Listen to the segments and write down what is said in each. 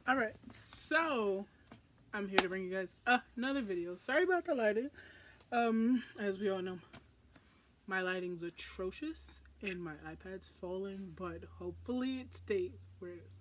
Alright, so I'm here to bring you guys another video. Sorry about the lighting. As we all know, my lighting's atrocious and my iPad's falling, but hopefully it stays where it is.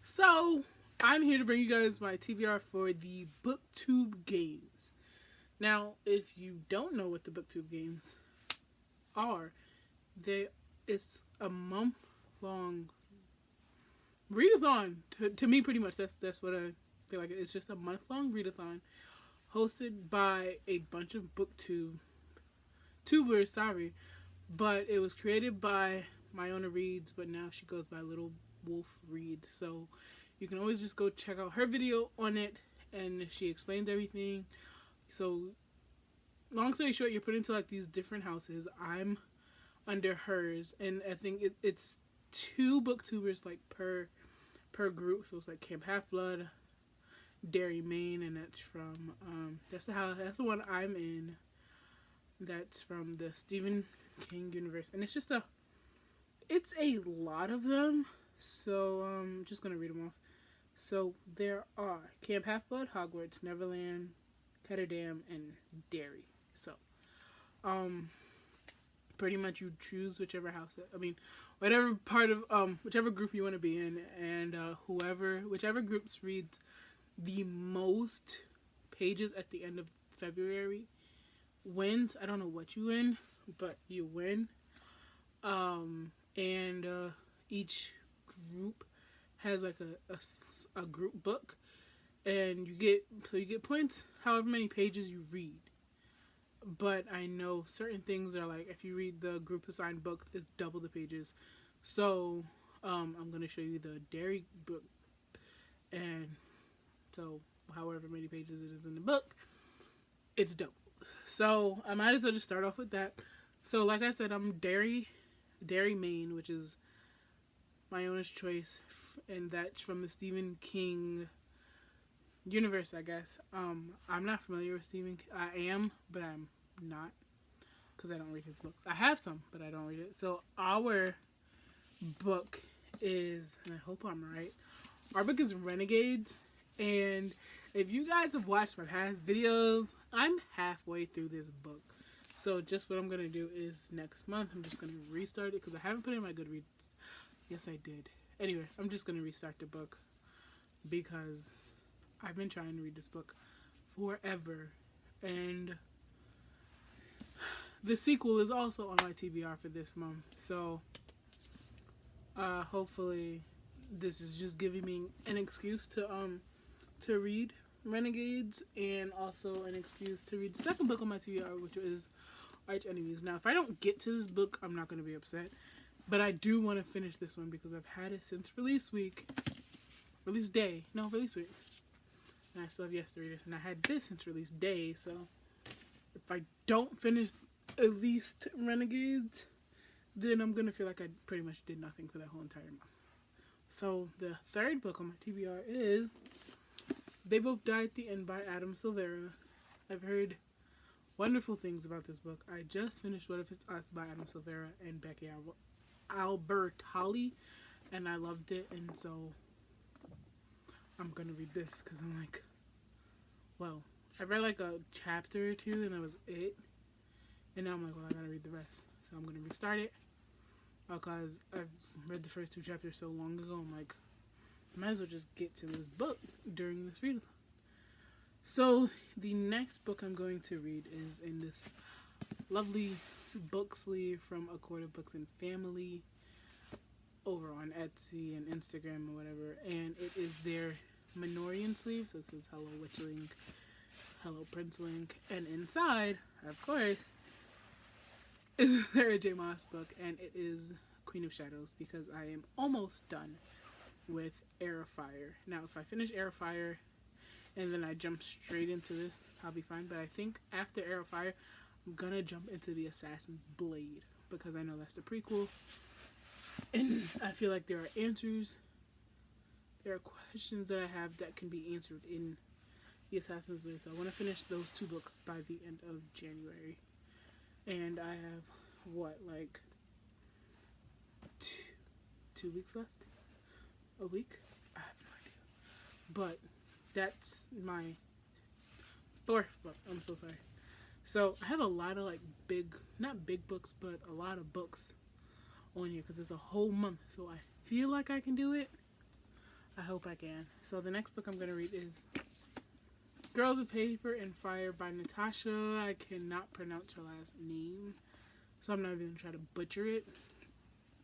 So, I'm here to bring you guys my TBR for the Booktube Games. Now, if you don't know what the Booktube Games are, it's a month-long readathon. To me, pretty much, that's what I feel like. It's just a month-long readathon hosted by a bunch of booktubers, sorry, but it was created by Myona Reads, but now she goes by Little Wolf Reed. So you can always just go check out her video on it, and she explains everything. So long story short, you're put into like these different houses. I'm under hers, and I think it's 2 booktubers like per group. So it's like Camp Half Blood, Derry, Maine, and that's from that's the one I'm in. That's from the Stephen King universe, and it's a lot of them. So I'm just gonna read them off. So there are Camp Half Blood, Hogwarts, Neverland, Ketterdam, and Derry. So pretty much you choose whichever house whatever part of whichever group you want to be in, and whichever groups reads the most pages at the end of February wins. I don't know what you win, but you win. And each group has like a group book, and you get points however many pages you read. But I know certain things are like, if you read the group assigned book, it's double the pages. So I'm going to show you the Derry book, and so however many pages it is in the book, it's double. So I might as well just start off with that. So like I said, I'm Derry, Maine, which is Myona's choice, and that's from the Stephen King universe, I guess. I'm not familiar with Stephen King. I am, but I'm not, because I don't read his books. I have some, but I don't read it. So our book is, and I hope I'm right, our book is Renegades. And if you guys have watched my past videos, I'm halfway through this book. So just what I'm going to do is next month, I'm just going to restart it, because I haven't put in my Goodreads. Yes, I did. Anyway, I'm just going to restart the book, because I've been trying to read this book forever. And the sequel is also on my TBR for this month. So hopefully this is just giving me an excuse to read Renegades, and also an excuse to read the second book on my TBR, which is Arch Enemies. Now, if I don't get to this book, I'm not going to be upset, but I do want to finish this one because I've had it since release week. And I still have yes to read it, and I had this since release day. So if I don't finish at least Renegades, then I'm going to feel like I pretty much did nothing for that whole entire month. So the third book on my TBR is They Both Die at the End by Adam Silvera. I've heard wonderful things about this book. I just finished What If It's Us by Adam Silvera and Becky Albertalli, and I loved it, and so I'm gonna read this, because I'm like, well, I read like a chapter or 2, and that was it, and now I'm like, well, I gotta read the rest. So I'm gonna restart it, because I've read the first 2 chapters so long ago. I'm like, I might as well just get to this book during this readathon. So the next book I'm going to read is in this lovely book sleeve from Accorda Books and Family over on Etsy and Instagram or whatever, and it is their Minorian sleeve. So it says Hello Witchling, Hello Princeling, and inside, of course, is a Sarah J. Maas book, and it is Queen of Shadows, because I am almost done with Air of Fire. Now, if I finish Air of Fire and then I jump straight into this, I'll be fine. But I think after Air of Fire, I'm gonna jump into the Assassin's Blade, because I know that's the prequel, and I feel like there are questions that I have that can be answered in the Assassin's Blade. So I want to finish those 2 books by the end of January, and I have like 2 weeks left, a week. I have no idea. But that's my fourth book. I'm so sorry. So I have a lot of like not big books, but a lot of books on here because it's a whole month. So I feel like I can do it. I hope I can. So the next book I'm going to read is Girls of Paper and Fire by Natasha. I cannot pronounce her last name, so I'm not even going to try to butcher it.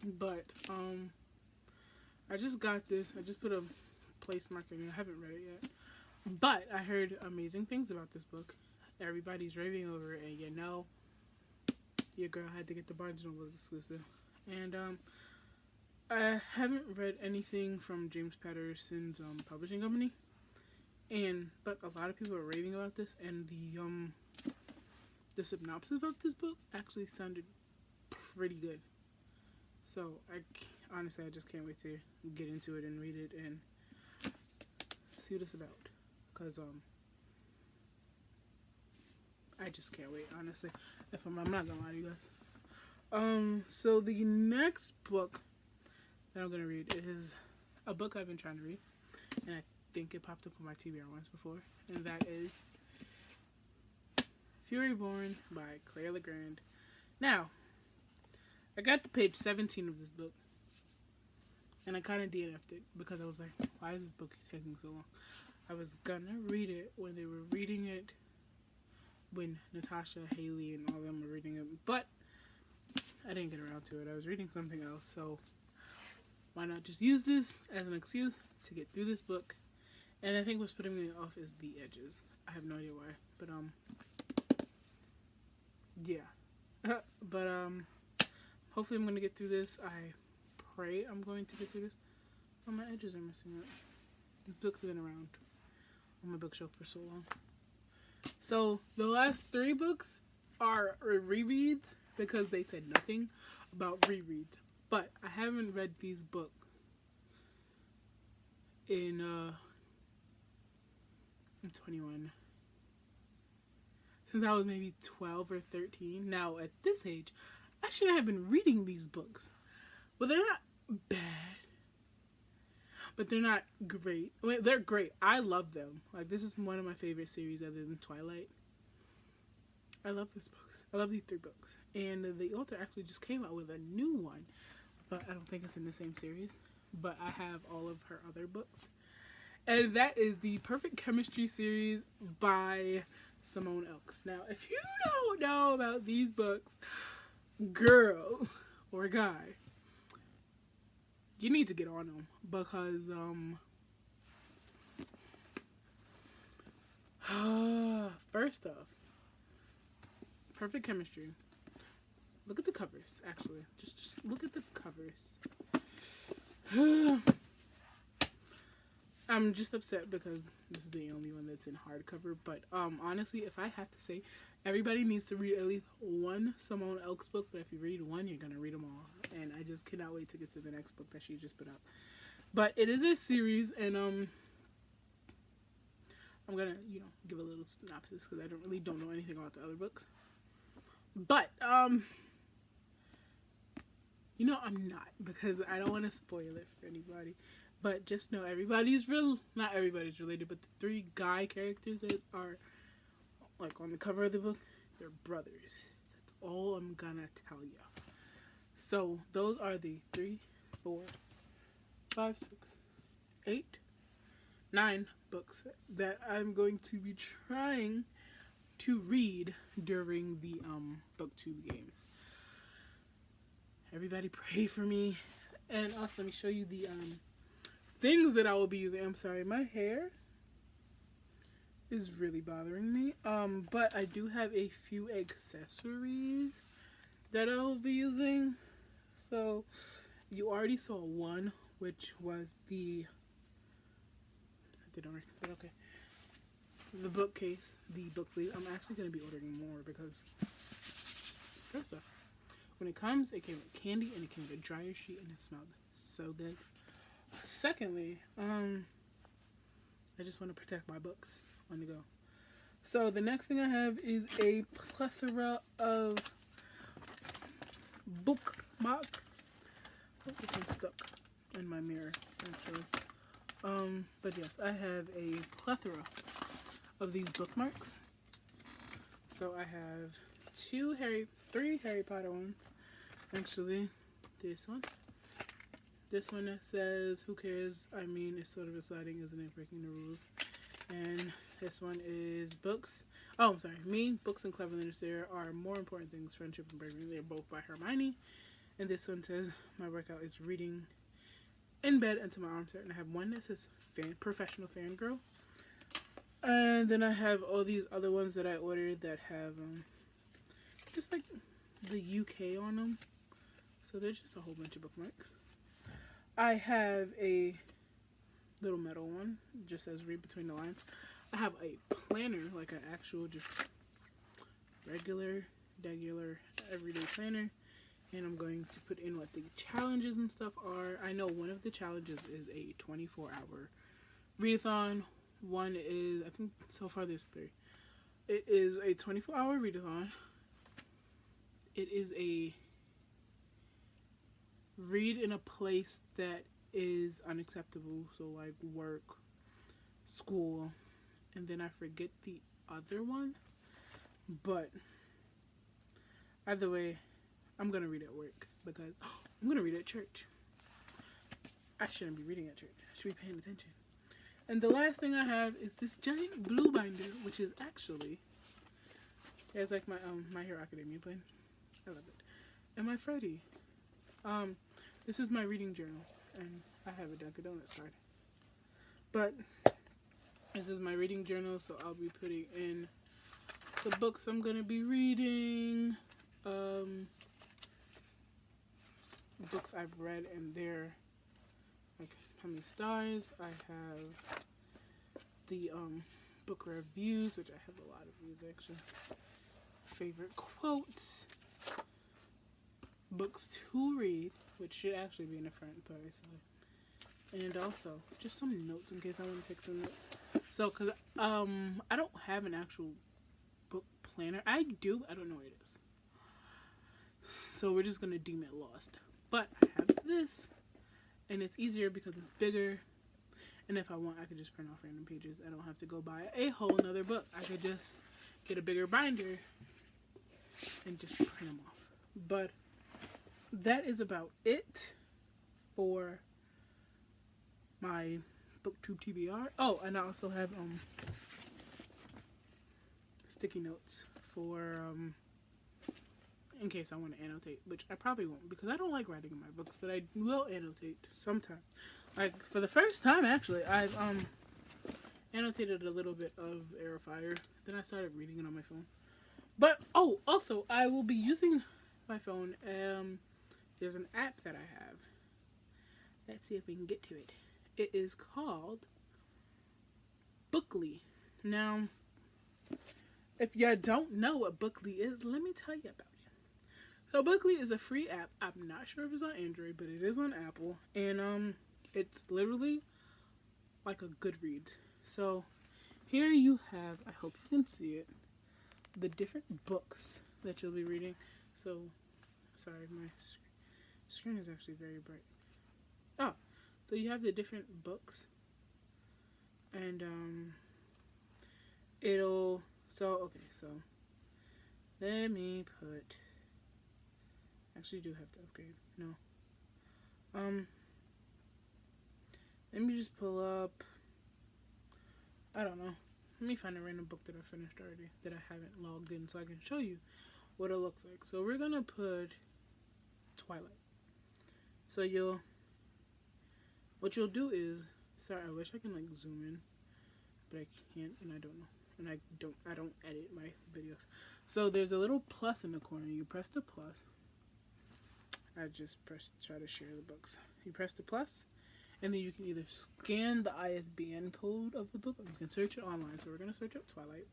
But I just got this. I just put a place marker in. I haven't read it yet. But I heard amazing things about this book. Everybody's raving over it, and you know, your girl had to get the Barnes & Noble exclusive. And I haven't read anything from James Patterson's publishing company, but a lot of people are raving about this, and the synopsis of this book actually sounded pretty good. So honestly, I just can't wait to get into it and read it and see what it's about, because I just can't wait, honestly. I'm not gonna lie to you guys. So the next book that I'm gonna read is a book I've been trying to read, and I think it popped up on my TBR once before, and that is Fury Born by Claire Legrand. Now, I got to page 17 of this book, and I kind of DNF'd it because I was like, why is this book taking so long? I was gonna read it when they were reading it, when Natasha, Haley, and all of them were reading it, but I didn't get around to it. I was reading something else, so why not just use this as an excuse to get through this book? And I think what's putting me off is the edges. I have no idea why, but yeah. But hopefully I'm gonna get through this. I pray I'm going to get through this. Oh, my edges are missing out. This book's been around on my bookshelf for so long. So the last 3 books are rereads because they said nothing about rereads. But I haven't read these books in I'm 21. Since I was maybe 12 or 13. Now at this age, I should have been reading these books. Well, they're not bad, but they're not great. I mean, they're great. I love them. Like, this is one of my favorite series other than Twilight. I love this book. I love these 3 books. And the author actually just came out with a new one, but I don't think it's in the same series. But I have all of her other books. And that is the Perfect Chemistry series by Simone Elks. Now, if you don't know about these books, girl or guy, you need to get on them because first off, Perfect Chemistry. Look at the covers, actually. Just look at the covers. I'm just upset because this is the only one that's in hardcover, but honestly, if I have to say, everybody needs to read at least one Simone Elks book, but if you read one, you're gonna read them all, and I just cannot wait to get to the next book that she just put out. But it is a series, and I'm gonna, give a little synopsis because I don't know anything about the other books. But I'm not, because I don't want to spoil it for anybody. But just know not everybody's related, but the 3 guy characters that are like on the cover of the book, they're brothers. That's all I'm gonna tell you. So those are the 3, 4, 5, 6, 8, 9 books that I'm going to be trying to read during the Booktube Games. Everybody pray for me. And also, let me show you the things that I will be using. I'm sorry, my hair is really bothering me. But I do have a few accessories that I will be using. So you already saw one, which was the bookcase, the book sleeve. I'm actually going to be ordering more because, first off, when it came with candy and it came with a dryer sheet and it smelled so good. Secondly, I just want to protect my books on the go. So the next thing I have is a plethora of bookmarks. Oh, this one's stuck in my mirror, actually. But yes, I have a plethora of these bookmarks. So I have three Harry Potter ones. Actually, this one that says, "Who cares? I mean, it's sort of exciting, isn't it? Breaking the rules." And this one is books. Oh, I'm sorry. Me, books, and cleverness. There are more important things. Friendship and bravery. They're both by Hermione. And this one says, "My workout is reading in bed until my arms hurt." And I have one that says professional fangirl. And then I have all these other ones that I ordered that have just like the UK on them. So they're just a whole bunch of bookmarks. I have a little metal one, just says "read between the lines." I have a planner, like an actual just regular everyday planner. And I'm going to put in what the challenges and stuff are. I know one of the challenges is a 24-hour readathon. One is, I think so far there's 3. It is a 24-hour readathon. It is a read in a place that is unacceptable. So like work, school, and then I forget the other one. But either way, I'm going to read at work because I'm going to read at church. I shouldn't be reading at church. I should be paying attention. And the last thing I have is this giant blue binder, which is actually, it's like my My Hero Academia pen. I love it. And my Freddy. This is my reading journal, and I have a Dunkin' Donuts card. But this is my reading journal, so I'll be putting in the books I'm gonna be reading, books I've read, and their like how many stars. I have the book reviews, which I have a lot of these actually. Favorite quotes, books to read, which should actually be in the front part, and also just some notes in case I want to take some notes. So, cause I don't have an actual book planner. I do, I don't know where it is. So we're just gonna deem it lost. But I have this, and it's easier because it's bigger. And if I want, I could just print off random pages. I don't have to go buy a whole nother book. I could just get a bigger binder and just print them off. But that is about it for my Booktube TBR. Oh, and I also have sticky notes for in case I want to annotate, which I probably won't because I don't like writing in my books, but I will annotate sometime. Like for the first time actually, I've annotated a little bit of Air Fire. Then I started reading it on my phone. But oh, also I will be using my phone. There's an app that I have. Let's see if we can get to it. It is called Bookly. Now, if you don't know what Bookly is, let me tell you about it. So Bookly is a free app. I'm not sure if it's on Android, but it is on Apple. And it's literally like a Goodreads. So here you have, I hope you can see it, the different books that you'll be reading. So, sorry, my screen is actually very bright. Oh, so you have the different books. And okay, so let me put, actually do have to upgrade, no. Let me just pull up, I don't know. Let me find a random book that I finished already that I haven't logged in so I can show you what it looks like. So we're gonna put Twilight. So what you'll do is, sorry, I wish I can like zoom in, but I can't, and I don't know. And I don't edit my videos. So there's a little plus in the corner. You press the plus. I just try to share the books. You press the plus, and then you can either scan the ISBN code of the book, or you can search it online. So we're gonna search up Twilight.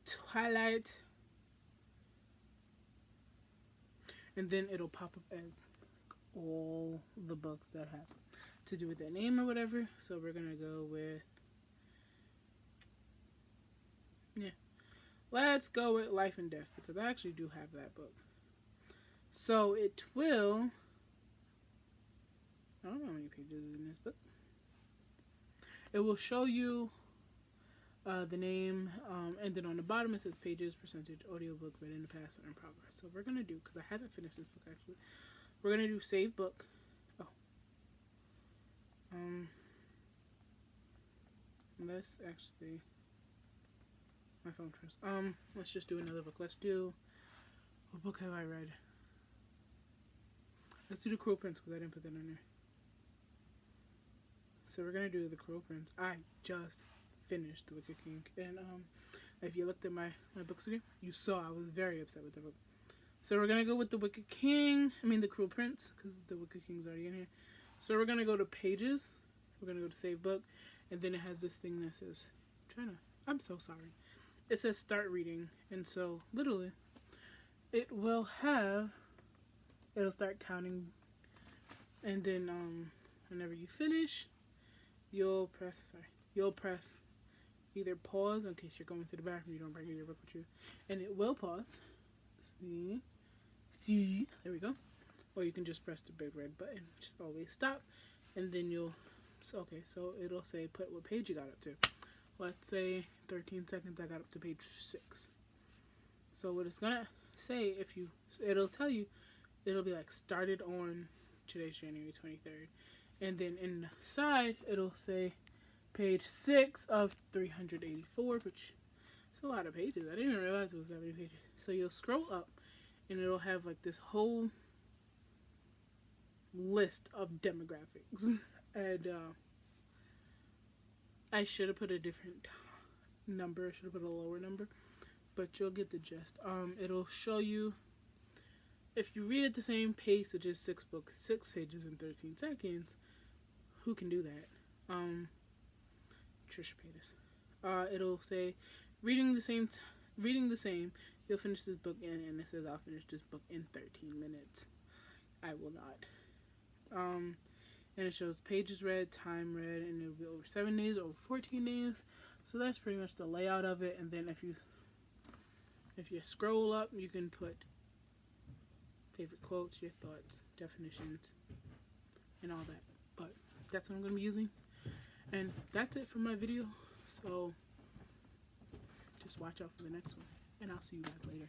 Twilight. And then it'll pop up as all the books that have to do with that name or whatever. So we're gonna go with, let's go with Life and Death because I actually do have that book. So it will, I don't know how many pages is in this book. It will show you the name, and then on the bottom it says pages, percentage, audiobook, read in the past, or in progress. So we're going to do, because I haven't finished this book actually, we're going to do save book. Oh. Let's actually, my phone first. Let's just do another book. Let's do, what book have I read? Let's do The Cruel Prince, because I didn't put that in there. So we're going to do The Cruel Prince. I just finished The Wicked King. And if you looked at my books again, you saw I was very upset with the book. So we're going to go with The Wicked King. I mean The Cruel Prince, because The Wicked King's already in here. So we're going to go to pages. We're going to go to save book. And then it has this thing that says, I'm so sorry. It says start reading. And so literally, it'll start counting. And then whenever you finish, you'll press either pause in case you're going to the bathroom, you don't bring your book with you, and it will pause. See, there we go. Or you can just press the big red button, which is always stop, and then so it'll say put what page you got up to. Let's say 13 seconds, I got up to page 6. So what it's gonna say, it'll tell you, it'll be like started on today's January 23rd. And then inside, it'll say page 6 of 384, which is a lot of pages. I didn't even realize it was that many pages. So you'll scroll up, and it'll have like this whole list of demographics. And I should have put a different number. I should have put a lower number. But you'll get the gist. It'll show you, if you read at the same pace, which is 6 pages in 13 seconds, who can do that? Trisha Paytas. It'll say, reading the same, you'll finish this book and it says I'll finish this book in 13 minutes. I will not. And it shows pages read, time read, and it'll be over 7 days, over 14 days. So that's pretty much the layout of it. And then if you scroll up, you can put favorite quotes, your thoughts, definitions, and all that. But that's what I'm going to be using. And that's it for my video. So just watch out for the next one. And I'll see you guys later.